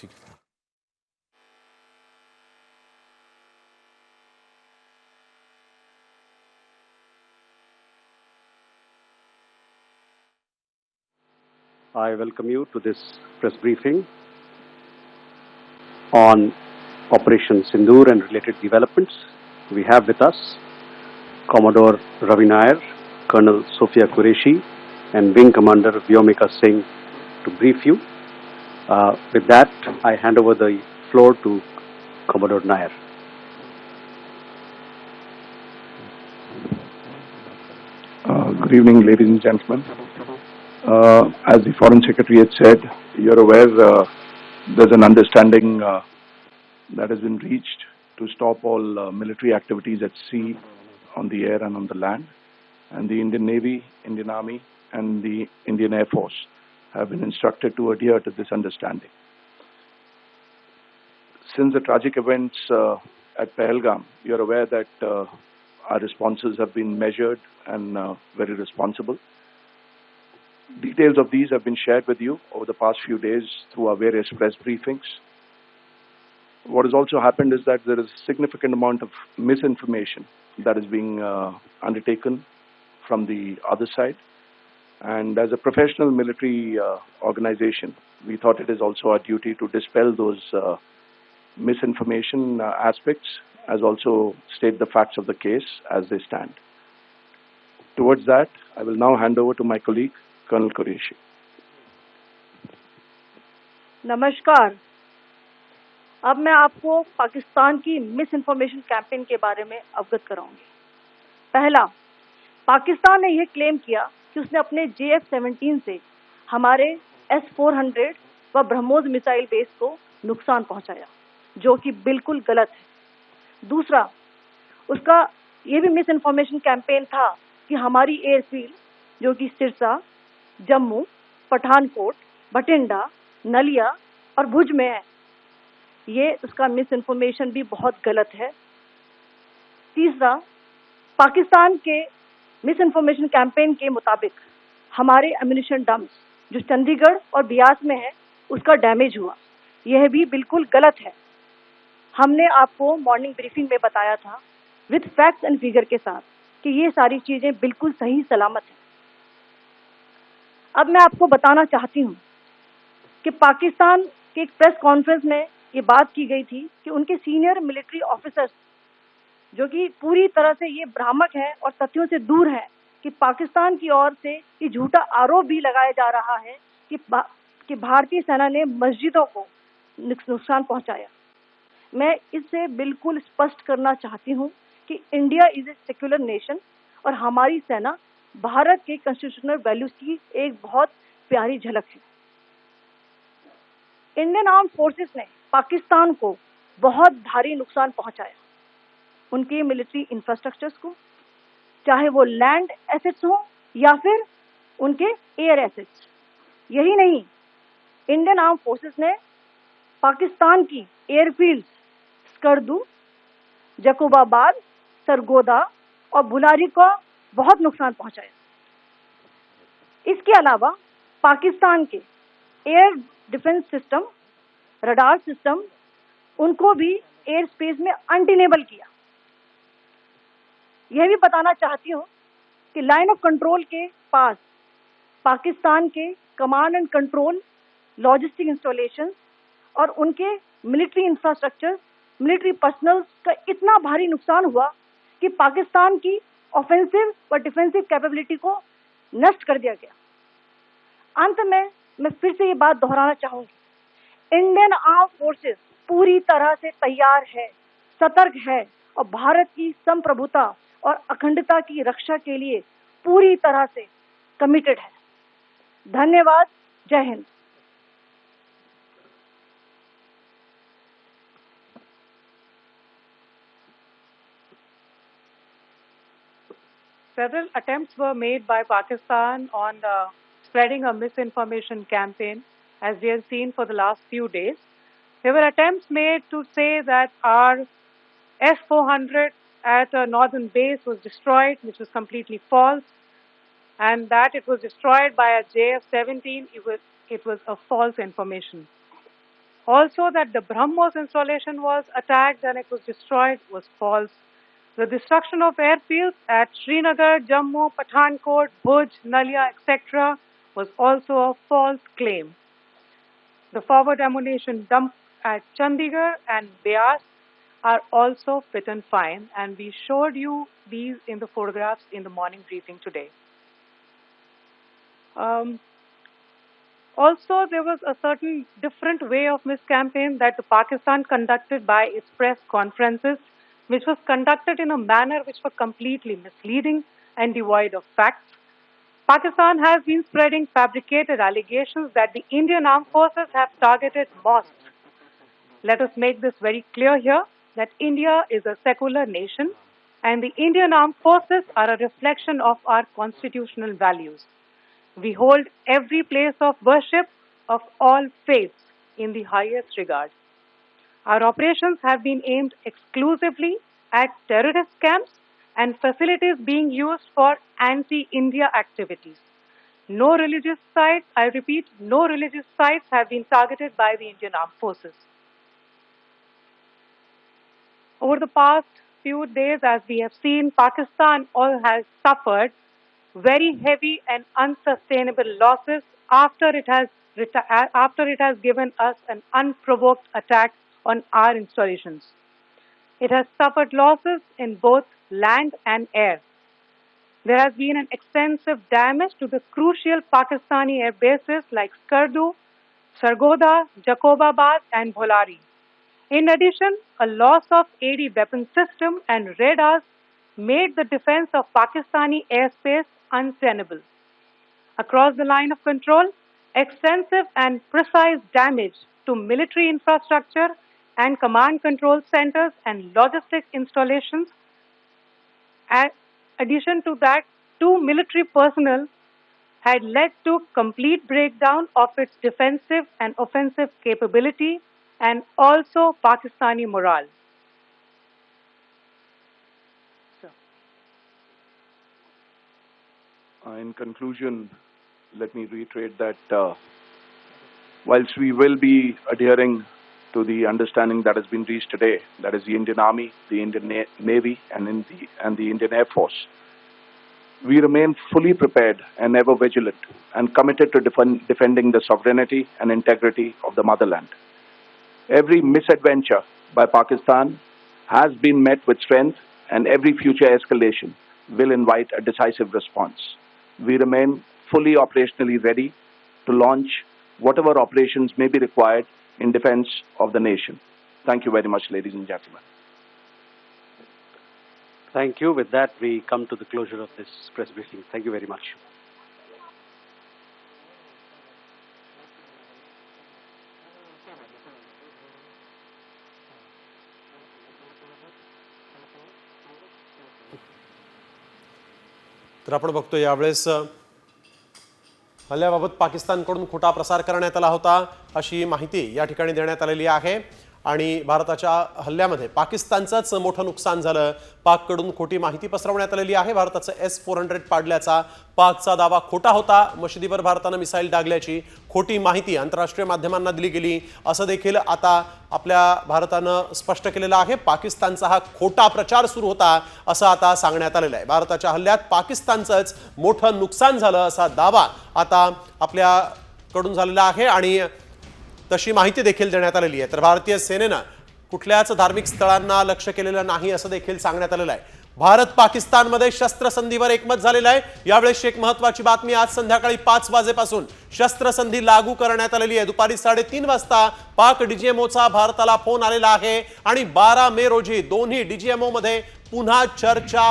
ठीक है। I welcome you to this press briefing on Operation Sindoor and related developments. We have with us Commodore Ravi Nair, Colonel Sophia Qureshi, and Wing Commander Vyomika Singh to brief you. With that, I hand over the floor to Commodore Nair. Good evening, ladies and gentlemen. As the Foreign Secretary had said, you're aware there's an understanding that has been reached to stop all military activities at sea, on the air and on the land. And the Indian Navy, Indian Army and the Indian Air Force have been instructed to adhere to this understanding. Since the tragic events at Pahalgam, you're aware that our responses have been measured and very responsible. Details of these have been shared with you over the past few days through our various press briefings. What has also happened is that there is a significant amount of misinformation that is being undertaken from the other side. And as a professional military organization, we thought it is also our duty to dispel those misinformation aspects, as also state the facts of the case as they stand. Towards that, I will now hand over to my colleague, Colonel Qureshi. नमस्कार। अब मैं आपको पाकिस्तान की miss information campaign के बारे में अवगत कराऊंगी। पहला, पाकिस्तान ने यह क्लेम किया कि उसने अपने JF-17 से हमारे S-400 व ब्रह्मोस मिसाइल बेस को नुकसान पहुंचाया, जो कि बिल्कुल गलत है। दूसरा, उसका ये भी मिस इन्फॉर्मेशन कैंपेन था कि हमारी एयरफील्ड, जो कि सिरसा, जम्मू, पठानकोट, बठिंडा, नलिया और भुज में है, ये उसका मिस इन्फॉर्मेशन भी बहुत गलत है। तीसरा, पाकिस्तान के मिस इन्फॉर्मेशन कैंपेन के मुताबिक हमारे एम्यूनिशन डम्प्स जो चंडीगढ़ और बियास में है, उसका डैमेज हुआ, यह भी बिल्कुल गलत है। हमने आपको मॉर्निंग ब्रीफिंग में बताया था विद फैक्ट्स एंड फिगर के साथ कि ये सारी चीजें बिल्कुल सही सलामत हैं। अब मैं आपको बताना चाहती हूँ कि पाकिस्तान के एक प्रेस कॉन्फ्रेंस में ये बात की गई थी कि उनके सीनियर मिलिट्री ऑफिसर्स, जो कि पूरी तरह से ये भ्रामक है और तथ्यों से दूर है, कि पाकिस्तान की ओर से ये झूठा आरोप भी लगाया जा रहा है कि भारतीय सेना ने मस्जिदों को नुकसान पहुंचाया। मैं इससे बिल्कुल स्पष्ट करना चाहती हूं कि India is a secular nation और हमारी सेना भारत के कॉन्स्टिट्यूशनल वैल्यूज की एक बहुत प्यारी झलक है। इंडियन आर्म फोर्सेस ने पाकिस्तान को बहुत भारी नुकसान पहुंचाया, उनके मिलिट्री इंफ्रास्ट्रक्चर्स को, चाहे वो लैंड एसेट्स हो या फिर उनके एयर एसेट्स। यही नहीं, इंडियन आर्म फोर्सेस ने पाकिस्तान की एयरफील्ड स्कर्दू, जकोबाबाद, सरगोदा और बुलारी को बहुत नुकसान पहुंचाया। इसके अलावा पाकिस्तान के air defence system, radar system, उनको भी एयर स्पेस में अनडिनेबल किया। यह भी बताना चाहती हूँ कि लाइन ऑफ कंट्रोल के पास पाकिस्तान के command and control, logistic installation और उनके मिलिट्री इंफ्रास्ट्रक्चर, मिलिट्री पर्सनल का इतना भारी नुकसान हुआ कि पाकिस्तान की ऑफेंसिव व डिफेंसिव कैपेबिलिटी को नष्ट कर दिया गया। अंत में मैं फिर से ये बात दोहराना चाहूंगी, इंडियन आर्म फोर्सेस पूरी तरह से तैयार है, सतर्क है और भारत की संप्रभुता और अखंडता की रक्षा के लिए पूरी तरह से कमिटेड है। धन्यवाद। जय Hind. Several attempts were made by Pakistan on spreading a misinformation campaign, as we have seen for the last few days. There were attempts made to say that our S-400 at a northern base was destroyed, which was completely false, and that it was destroyed by a JF-17. It was a false information. Also, that the BrahMos installation was attacked and it was destroyed was false. The destruction of airfields at Srinagar, Jammu, Pathankot, Bhuj, Nalia, etc. was also a false claim. The forward ammunition dump at Chandigarh and Beas are also fit and fine, and we showed you these in the photographs in the morning briefing today. Also, there was a certain different way of miscampaign that the Pakistan conducted by its press conferences, which was conducted in a manner which was completely misleading and devoid of facts. Pakistan has been spreading fabricated allegations that the Indian armed forces have targeted mosques. Let us make this very clear here that India is a secular nation and the Indian armed forces are a reflection of our constitutional values. We hold every place of worship of all faiths in the highest regard. Our operations have been aimed exclusively at terrorist camps and facilities being used for anti-India activities. No religious sites, I repeat, no religious sites have been targeted by the Indian Armed Forces. Over the past few days, as we have seen, Pakistan has suffered very heavy and unsustainable losses after it has given us an unprovoked attack on our installations. It has suffered losses in both land and air. There has been an extensive damage to the crucial Pakistani air bases like Skardu, Sargodha, Jacobabad and Bholari. In addition, a loss of AD weapon system and radars made the defense of Pakistani airspace untenable. Across the line of control, extensive and precise damage to military infrastructure and command control centers and logistics installations. In addition to that, 2 military personnel had led to complete breakdown of its defensive and offensive capability and also Pakistani morale. In conclusion, let me reiterate that whilst we will be adhering to the understanding that has been reached today, that is the Indian Army, the Indian Navy, and the Indian Air Force, we remain fully prepared and ever vigilant and committed to defending the sovereignty and integrity of the motherland. Every misadventure by Pakistan has been met with strength, and every future escalation will invite a decisive response. We remain fully operationally ready to launch whatever operations may be required in defense of the nation. Thank you very much, ladies and gentlemen. Thank you. With that, we come to the closure of this press briefing. Thank you very much. तर आपण बघतो यावेळेस हल्ल्याबाबत पाकिस्तानकडून खोटा प्रसार करण्यात आला होता अशी माहिती या ठिकाणी देण्यात आलेली आहे आणि भारताच्या हल्ल्यामध्ये पाकिस्तानचंच मोठं नुकसान झालं. पाककडून खोटी माहिती पसरवण्यात आलेली आहे. भारताचं S-400 पाडल्याचा पाकचा दावा खोटा होता. मशिदीवर भारतानं मिसाईल डागल्याची खोटी माहिती आंतरराष्ट्रीय माध्यमांना दिली गेली असं देखील आता आपल्या भारतानं स्पष्ट केलेलं आहे. पाकिस्तानचा हा खोटा प्रचार सुरू होता असं आता सांगण्यात आलेलं आहे. भारताच्या हल्ल्यात पाकिस्तानचंच मोठं नुकसान झालं असा दावा आता आपल्याकडून झालेला आहे आणि तशी माहिती देखील देण्यात आलेली आहे. तर भारतीय सेनेनं कुठल्याच धार्मिक स्थळांना लक्ष केलेलं नाही असं देखील सांगण्यात आलेलं आहे. भारत पाकिस्तानमध्ये शस्त्रसंधीवर एकमत झालेलं आहे. यावेळेस एक महत्त्वाची बातमी, आज संध्याकाळी 5 वाजेपासून शस्त्रसंधी लागू करण्यात आलेली आहे. दुपारी 3:30 वाजता पाक डीजीएमओचा भारताला फोन आलेला आहे आणि 12 मे रोजी दोन्ही डीजीएमओ मध्ये पुन्हा चर्चा